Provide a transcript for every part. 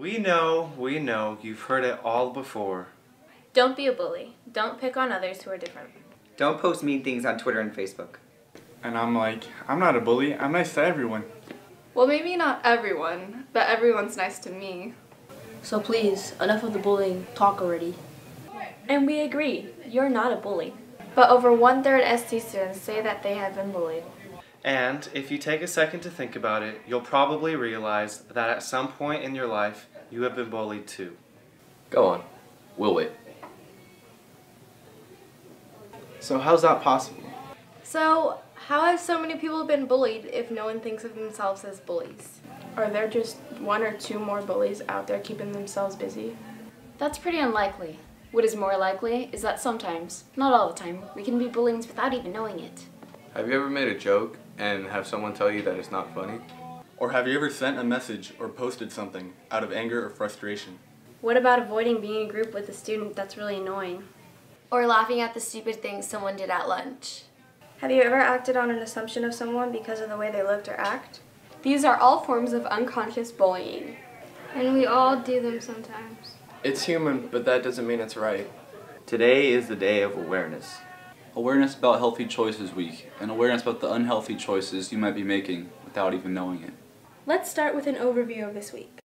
We know, you've heard it all before. Don't be a bully. Don't pick on others who are different. Don't post mean things on Twitter and Facebook. And I'm like, I'm not a bully, I'm nice to everyone. Well, maybe not everyone, but everyone's nice to me. So please, enough of the bullying talk already. And we agree, you're not a bully. But over 1/3 ST students say that they have been bullied. And if you take a second to think about it, you'll probably realize that at some point in your life, you have been bullied too. Go on. We'll wait. So how's that possible? So, how have so many people been bullied if no one thinks of themselves as bullies? Are there just 1 or 2 more bullies out there keeping themselves busy? That's pretty unlikely. What is more likely is that sometimes, not all the time, we can be bullies without even knowing it. Have you ever made a joke and have someone tell you that it's not funny? Or have you ever sent a message or posted something out of anger or frustration? What about avoiding being in a group with a student that's really annoying? Or laughing at the stupid things someone did at lunch. Have you ever acted on an assumption of someone because of the way they looked or act? These are all forms of unconscious bullying. And we all do them sometimes. It's human, but that doesn't mean it's right. Today is the Day of Awareness. Awareness about Healthy Choices Week, and awareness about the unhealthy choices you might be making without even knowing it. Let's start with an overview of this week.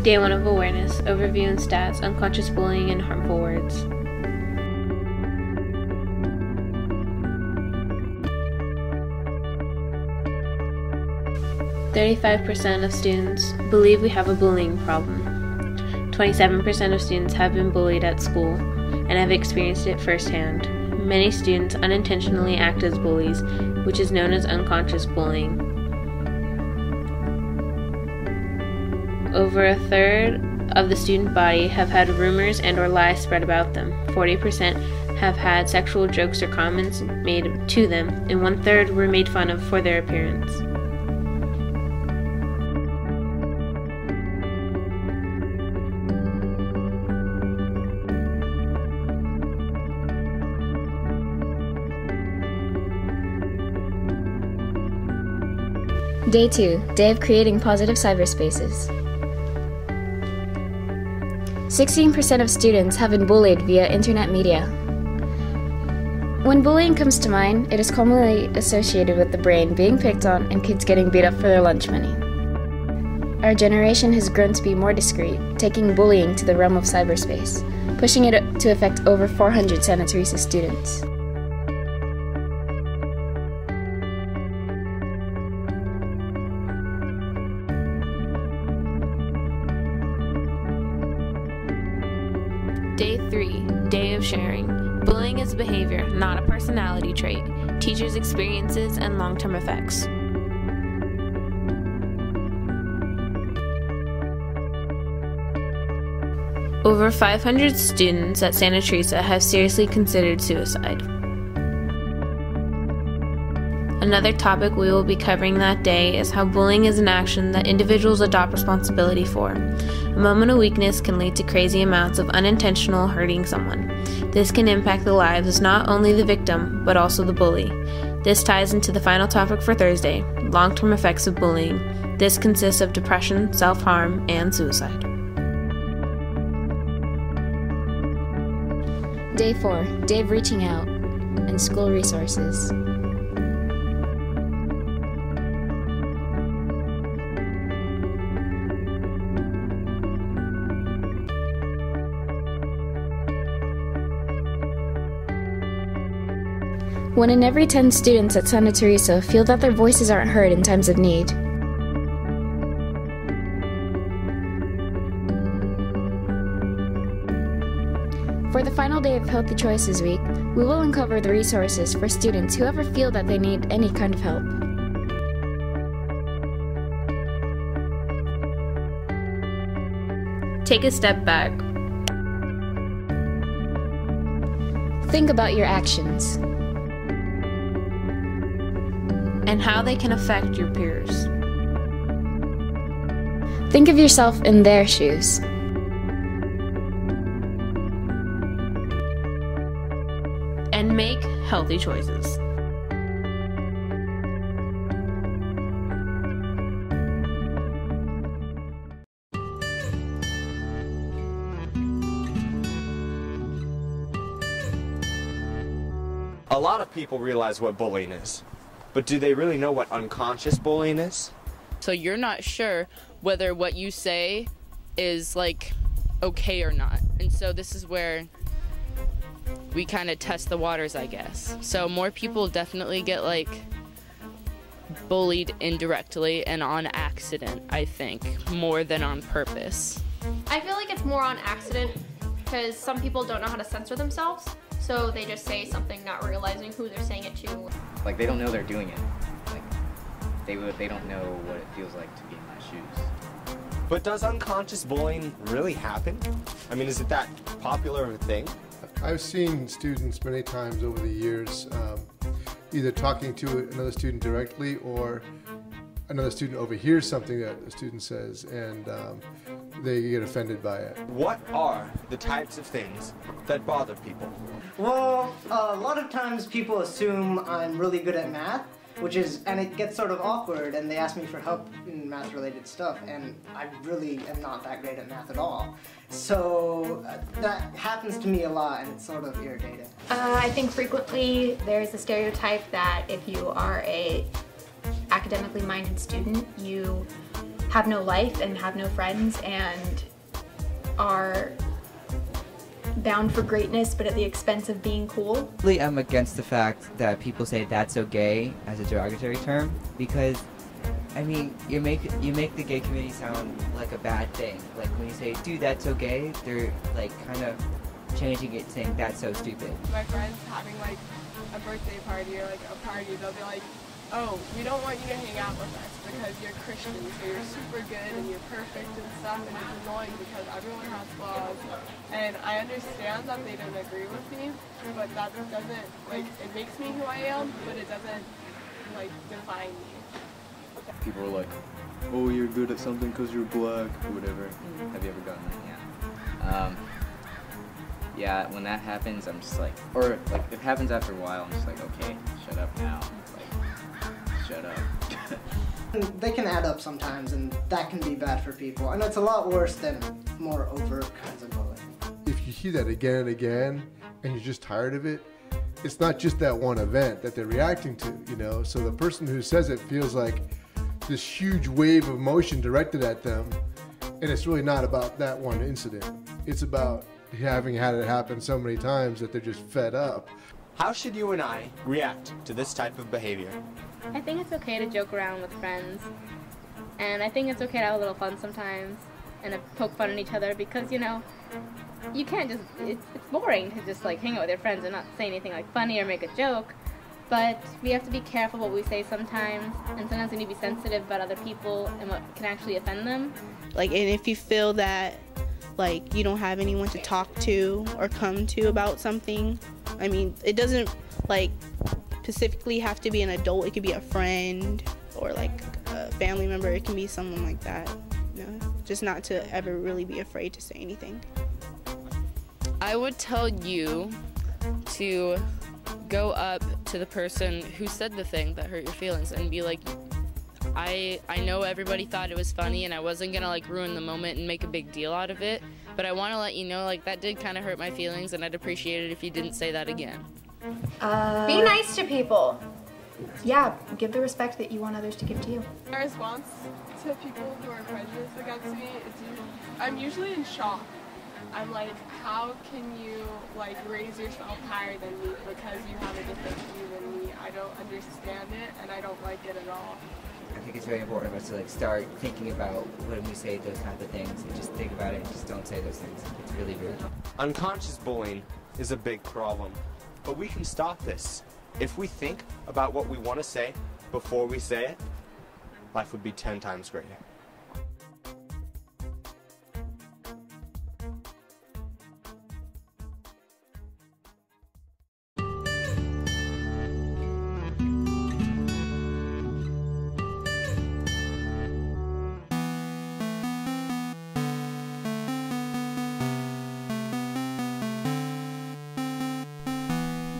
Day 1 of Awareness, Overview and Stats, Unconscious Bullying and Harmful Words. "35% of students believe we have a bullying problem. 27% of students have been bullied at school and have experienced it firsthand. Many students unintentionally act as bullies, which is known as unconscious bullying. Over 1/3 of the student body have had rumors and or lies spread about them. 40% have had sexual jokes or comments made to them, and 1/3 were made fun of for their appearance. Day 2, Day of Creating Positive Cyberspaces. 16% of students have been bullied via internet media. When bullying comes to mind, it is commonly associated with the brain being picked on and kids getting beat up for their lunch money. Our generation has grown to be more discreet, taking bullying to the realm of cyberspace, pushing it to affect over 400 Santa Teresa students. Day 3, Day of Sharing. Bullying is a behavior, not a personality trait. Teachers' experiences and long-term effects. Over 500 students at Santa Teresa have seriously considered suicide. Another topic we will be covering that day is how bullying is an action that individuals adopt responsibility for. A moment of weakness can lead to crazy amounts of unintentional hurting someone. This can impact the lives of not only the victim, but also the bully. This ties into the final topic for Thursday, long-term effects of bullying. This consists of depression, self-harm, and suicide. Day 4, Day of Reaching Out and School Resources. One in every 10 students at Santa Teresa feel that their voices aren't heard in times of need. For the final day of Healthy Choices Week, we will uncover the resources for students who ever feel that they need any kind of help. Take a step back. Think about your actions. and how they can affect your peers. Think of yourself in their shoes. And make healthy choices. A lot of people realize what bullying is, but do they really know what unconscious bullying is? So you're not sure whether what you say is like okay or not. And so this is where we kind of test the waters, I guess. So more people definitely get like bullied indirectly and on accident, I think, more than on purpose. I feel like it's more on accident because some people don't know how to censor themselves. So they just say something not realizing who they're saying it to. Like they don't know they're doing it. Like they don't know what it feels like to be in my shoes. But does unconscious bullying really happen? I mean, is it that popular of a thing? I've seen students many times over the years either talking to another student directly or another student overhears something that a student says and they get offended by it. What are the types of things that bother people? Well, a lot of times people assume I'm really good at math, and it gets sort of awkward, and they ask me for help in math-related stuff, and I really am not that great at math at all. So that happens to me a lot, and it's sort of irritating. I think frequently there's a stereotype that if you are a academically minded student, you have no life and have no friends and are bound for greatness but at the expense of being cool. I'm against the fact that people say that's so gay as a derogatory term because I mean you make the gay community sound like a bad thing. Like when you say dude that's so gay, they're like kind of changing it saying that's so stupid. My friends having like a birthday party or like a party, they'll be like, oh, we don't want you to hang out with us because you're Christian, so you're super good and you're perfect and stuff, and it's annoying because everyone has flaws. And I understand that they don't agree with me, but that doesn't, like, it makes me who I am, but it doesn't, like, define me. People are like, oh, you're good at something because you're black, or whatever. Have you ever gotten that? Yeah, when that happens, I'm just like, or like, if it happens after a while, I'm just like, okay, shut up now. Shut up. They can add up sometimes, and that can be bad for people. And it's a lot worse than more overt kinds of bullying. If you hear that again and again, and you're just tired of it, it's not just that one event that they're reacting to, you know? So the person who says it feels like this huge wave of emotion directed at them, and it's really not about that one incident. It's about having had it happen so many times that they're just fed up. How should you and I react to this type of behavior? I think it's okay to joke around with friends, and I think it's okay to have a little fun sometimes and to poke fun at each other because, you know, you can't just, it's boring to just like hang out with your friends and not say anything like funny or make a joke, but we have to be careful what we say sometimes, and sometimes we need to be sensitive about other people and what can actually offend them. Like, and if you feel that like you don't have anyone to talk to or come to about something, I mean, it doesn't like specifically have to be an adult. It could be a friend or like a family member. It can be someone like that. You know, just not to ever really be afraid to say anything. I would tell you to go up to the person who said the thing that hurt your feelings and be like, I know everybody thought it was funny and I wasn't gonna like ruin the moment and make a big deal out of it, but I want to let you know like that did kind of hurt my feelings and I'd appreciate it if you didn't say that again. Be nice to people. Yeah, give the respect that you want others to give to you. My response to people who are prejudiced against me is I'm usually in shock. I'm like, how can you like raise yourself higher than me because you have a different view than me? I don't understand it and I don't like it at all. I think it's very important for us to like start thinking about when we say those kinds of things and just think about it and just don't say those things. It's really rude. Unconscious bullying is a big problem, but we can stop this. If we think about what we want to say before we say it, life would be 10 times greater.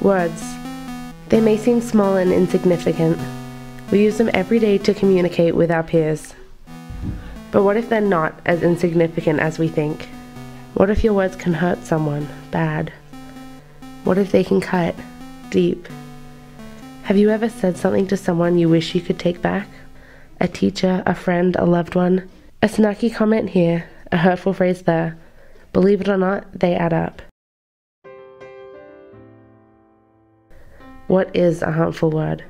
Words. They may seem small and insignificant. We use them every day to communicate with our peers. But what if they're not as insignificant as we think? What if your words can hurt someone bad? What if they can cut deep? Have you ever said something to someone you wish you could take back? A teacher, a friend, a loved one? A snarky comment here, a hurtful phrase there. Believe it or not, they add up. What is a harmful word?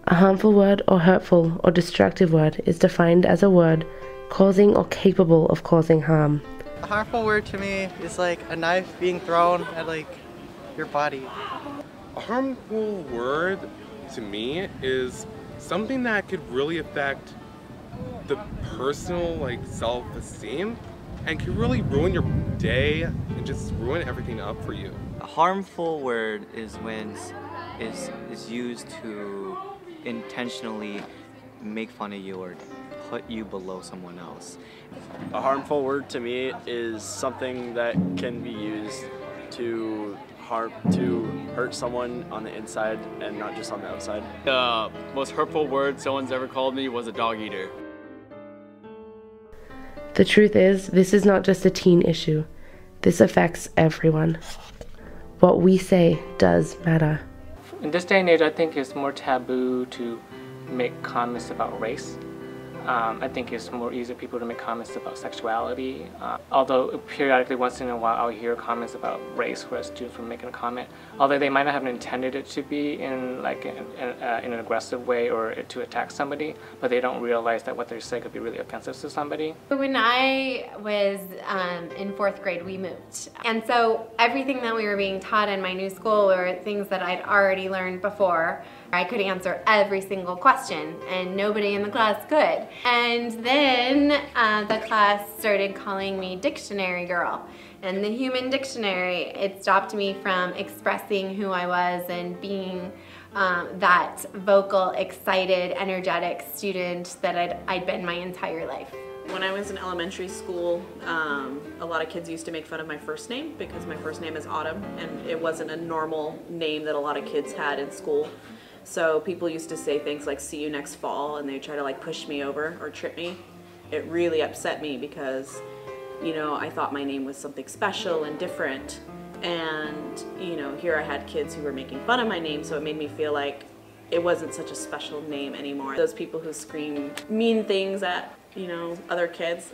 A harmful word or hurtful or destructive word is defined as a word causing or capable of causing harm. A harmful word to me is like a knife being thrown at like your body. A harmful word to me is something that could really affect the personal self-esteem and could really ruin your day and just ruin everything up for you. A harmful word is when is used to intentionally make fun of you or put you below someone else. A harmful word to me is something that can be used to hurt someone on the inside and not just on the outside. The most hurtful word someone's ever called me was a dog eater. The truth is, this is not just a teen issue. This affects everyone. What we say does matter. In this day and age, I think it's more taboo to make comments about race. I think it's more easy for people to make comments about sexuality. Although periodically, once in a while, I'll hear comments about race where students were making a comment. Although they might not have intended it to be in an aggressive way or to attack somebody, but they don't realize that what they're saying could be really offensive to somebody. When I was in 4th grade, we moved. And so everything that we were being taught in my new school were things that I'd already learned before. I could answer every single question, and nobody in the class could. And then the class started calling me Dictionary Girl. And the Human Dictionary, it stopped me from expressing who I was and being that vocal, excited, energetic student that I'd been my entire life. When I was in elementary school, a lot of kids used to make fun of my first name because my first name is Autumn, and it wasn't a normal name that a lot of kids had in school. So people used to say things like, see you next fall, and they try to push me over or trip me. It really upset me because, I thought my name was something special and different. And, here I had kids who were making fun of my name, so it made me feel like it wasn't such a special name anymore. Those people who scream mean things at, other kids,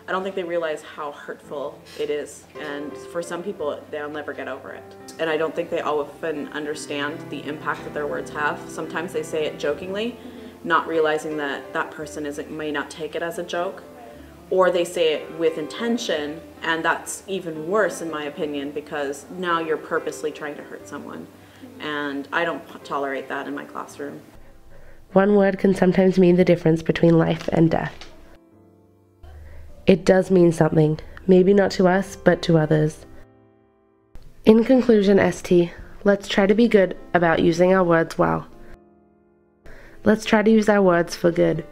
I don't think they realize how hurtful it is, and for some people, they'll never get over it. And I don't think they often understand the impact that their words have. Sometimes they say it jokingly, not realizing that that person may not take it as a joke, or they say it with intention, and that's even worse in my opinion, because now you're purposely trying to hurt someone. And I don't tolerate that in my classroom. One word can sometimes mean the difference between life and death. It does mean something, maybe not to us, but to others. In conclusion, ST, let's try to be good about using our words well. Let's try to use our words for good.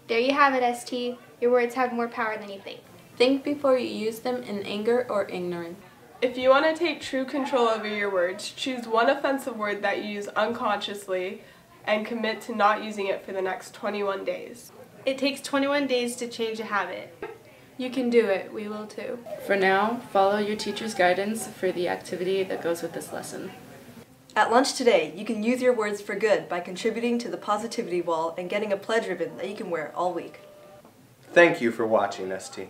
There you have it, ST. Your words have more power than you think. Think before you use them in anger or ignorance. If you want to take true control over your words, choose one offensive word that you use unconsciously and commit to not using it for the next 21 days. It takes 21 days to change a habit. You can do it. We will too. For now, follow your teacher's guidance for the activity that goes with this lesson. At lunch today, you can use your words for good by contributing to the positivity wall and getting a pledge ribbon that you can wear all week. Thank you for watching, ST.